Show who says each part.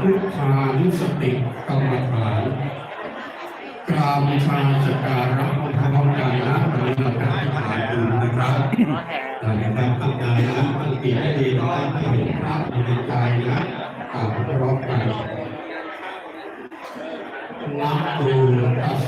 Speaker 1: พุทธานุสติกรรมฐานกราบบูชาสักการะพร้อมกันนะปฏิบัติการที่ผ่านอยู่นะครับนะครับตั้งใจนะตั้งจิตให้ดีนะครับให้เห็นภาพในใจนะพร้อมกันนะโมตัส